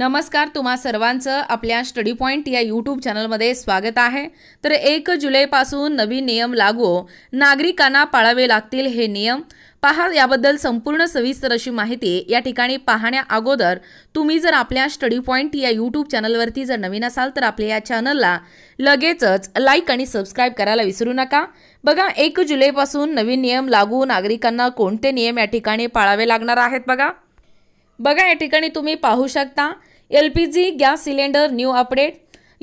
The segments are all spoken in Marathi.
नमस्कार, तुम्हा सर्वांचं आपल्या स्टडी पॉइंट या यूट्यूब चॅनलमध्ये स्वागत आहे। तर 1 जुलैपासून नवीन नियम लागू, नागरिकांना पाळावे लागतील हे नियम पहा। याबद्दल संपूर्ण सविस्तर अशी माहिती या ठिकाणी पाहण्या अगोदर तुम्ही जर आपल्या स्टडी पॉइंट या यूट्यूब चॅनलवरती जर नवीन असाल तर आपल्या या चॅनलला लगेचच लाईक आणि सबस्क्राइब करायला विसरू नका। बघा, 1 जुलैपासून नवीन नियम लागू, नागरिकांना कोणते नियम या ठिकाणी पाळावे लागणार आहेत बघा या ठिकाणी तुम्ही पाहू शकता LPG gas cylinder new update.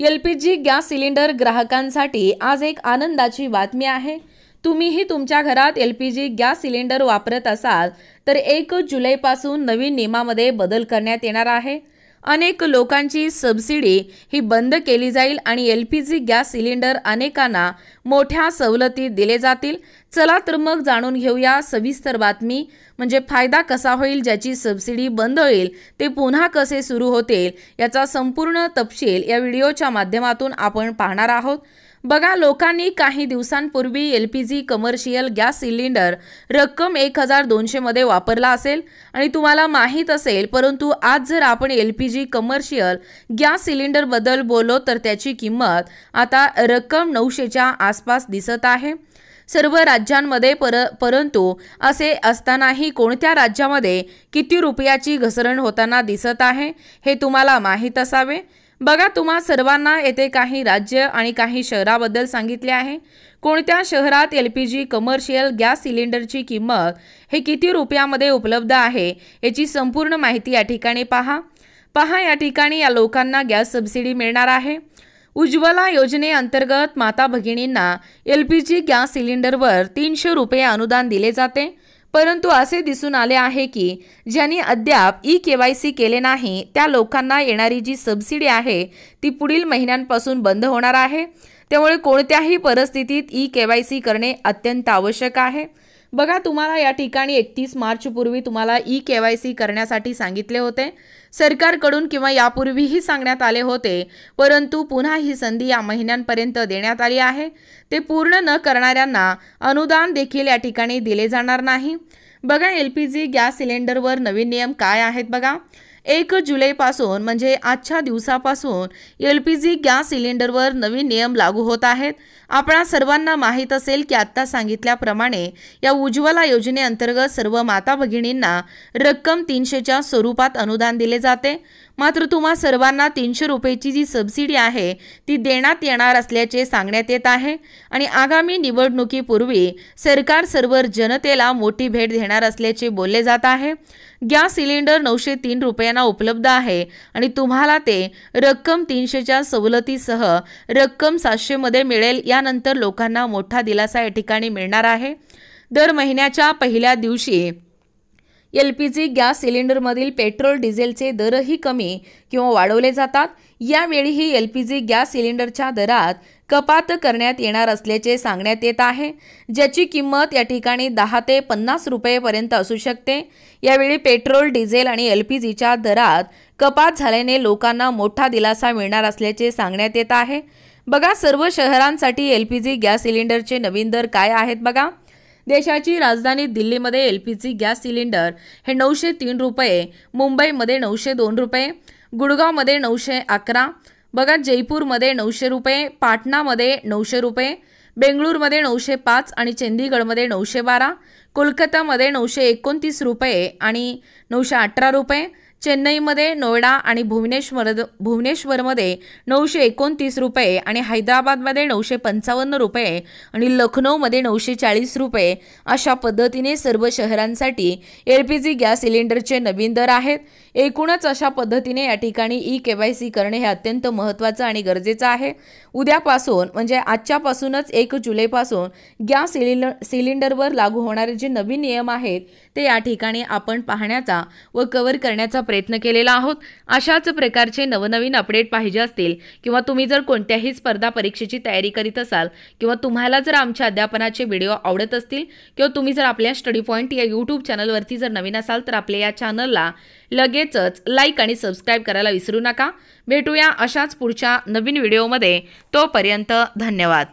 LPG gas cylinder ग्राहकांसाठी आज एक आनंदाची बातमी आहे। तुम्हीही तुमच्या घरात LPG गॅस सिलेंडर वापरत असाल तर 1 जुलैपासून नवीन नियमामध्ये बदल करण्यात येणार आहे। अनेक लोकांची सबसिडी ही बंद केली जाईल आणि LPG गॅस सिलेंडर अनेकांना मोठ्या सवलती दिले जातील। चला तर मग जाणून घेऊया सविस्तर बातमी, म्हणजे फायदा कसा होईल, ज्याची सबसिडी बंद होईल ते पुन्हा कसे सुरू होतील याचा संपूर्ण तपशील या व्हिडिओच्या माध्यमातून आपण पाहणार आहोत। बघा, लोकांनी काही दिवसांपूर्वी LPG कमर्शियल गॅस सिलेंडर रक्कम 1200 मध्ये वापरला असेल आणि तुम्हाला माहीत असेल, परंतु आज जर आपण LPG कमर्शियल गॅस सिलेंडर बद्दल बोललो तर त्याची किंमत आता रक्कम 900च्या आसपास दिसत आहे सर्व राज्यांमध्ये। परंतु असे असतानाही कोणत्या राज्यामध्ये किती रुपयाची घसरण होताना दिसत आहे हे तुम्हाला माहीत असावे। बघा, तुम्हा सर्वांना येथे काही राज्य आणि काही शहराबद्दल सांगितले आहे। कोणत्या शहरात LPG कमर्शियल गॅस सिलेंडरची किंमत हे किती रुपयामध्ये उपलब्ध आहे याची संपूर्ण माहिती या ठिकाणी पहा। या ठिकाणी या लोकांना गॅस सबसिडी मिळणार आहे। उज्ज्वला योजनेअंतर्गत माता भगिनींना LPG गॅस सिलेंडरवर 300 रुपये अनुदान दिले जाते। परंतु असे दिसून आले आहे की ज्यांनी अद्याप KYC केले नाही त्या लोकांना येणारी जी सबसिडी आहे ती पुढील महिन्यांपासून बंद होणार आहे। त्यामुळे कोणत्याही परिस्थितीत KYC करणे अत्यंत आवश्यक आहे। बघा, तुम्हाला या ठिकाणी 31 मार्च पूर्वी तुम्हाला KYC करण्यासाठी सांगितले होते सरकारकडून, किंवा यापूर्वीही सांगण्यात आले होते, परंतु पुन्हा ही संधी या महिन्यांपर्यंत देण्यात आली आहे। ते पूर्ण न करणाऱ्यांना अनुदान देखील या ठिकाणी दिले जाणार नाही। बघा, LPG गॅस सिलेंडरवर नवीन नियम काय आहेत बघा। 1 जुलैपासून म्हणजे आजच्या दिवसापासून LPG गॅस सिलेंडरवर नवीन नियम लागू होत आहेत। आपणा सर्वांना माहीत असेल की आता सांगितल्याप्रमाणे या उज्ज्वला योजनेअंतर्गत सर्व माता भगिनींना रक्कम 300च्या स्वरूपात अनुदान दिले जाते। मात्र तुम्हा सर्वांना 300 रुपयाची जी सबसिडी आहे ती देण्यात येणार असल्याचे सांगण्यात येत आहे आणि आगामी निवडणुकीपूर्वी सरकार सर्व जनतेला मोठी भेट देणार असल्याचे बोलले जात आहे। गॅस सिलेंडर 903 रुपयांना उपलब्ध आहे आणि तुम्हाला ते रक्कम 300च्या सवलतीसह रक्कम 700 मध्ये मिळेल। यानंतर लोकांना मोठा दिलासा या ठिकाणी मिळणार आहे। दर महिन्याच्या पहिल्या दिवशी LPG गॅस सिलेंडरमधील पेट्रोल डिझेलचे दरही कमी किंवा वाढवले जातात। यावेळीही LPG गॅस सिलेंडरच्या दरात कपात करण्यात येणार असल्याचे सांगण्यात येत आहे, ज्याची किंमत या ठिकाणी 10 ते 50 रुपयेपर्यंत असू शकते। यावेळी पेट्रोल, डिझेल आणि LPGच्या दरात कपात झाल्याने लोकांना मोठा दिलासा मिळणार असल्याचे सांगण्यात येत आहे। बघा, सर्व शहरांसाठी LPG गॅस सिलेंडरचे नवीन दर काय आहेत बघा। देशाची राजधानी दिल्लीमध्ये LPG गॅस सिलेंडर हे 903 रुपये, मुंबईमध्ये 902 रुपये, गुडगावमध्ये 911, बघा जयपूरमध्ये 900 रुपये, पाटणामध्ये 900 रुपये, बेंगळूरमध्ये 905 आणि चंदीगडमध्ये 912, कोलकातामध्ये 929 रुपये आणि 918 रुपये, चेन्नईमध्ये, नोएडा आणि भुवनेश्वरमध्ये 929 रुपये आणि हैदराबादमध्ये 955 रुपये आणि लखनौमध्ये 940 रुपये अशा पद्धतीने सर्व शहरांसाठी LPG गॅस सिलेंडरचे नवीन दर आहेत। एकूणच अशा पद्धतीने या ठिकाणी KYC करणे हे अत्यंत महत्त्वाचं आणि गरजेचं आहे। उद्यापासून म्हणजे आजच्यापासूनच 1 जुलैपासून गॅस सिलेंडरवर लागू होणारे जे नवीन नियम आहेत ते या ठिकाणी आपण पाहण्याचा व कव्हर करण्याचा प्रयत्न केलेला आहोत। अशाच प्रकारचे नवनवीन अपडेट पाहिजे असतील किंवा तुम्ही जर कोणत्याही स्पर्धा परीक्षेची तयारी करीत असाल किंवा तुम्हाला जर आमच्या अध्यापनाचे व्हिडिओ आवडत असतील किंवा तुम्ही जर आपल्या स्टडी पॉइंट या यूट्यूब चॅनलवरती जर नवीन असाल तर आपल्या या चॅनलला लगेचच लाईक आणि सबस्क्राइब करायला विसरू नका। भेटूया अशाच पुढच्या नवीन व्हिडिओमध्ये, तोपर्यंत धन्यवाद।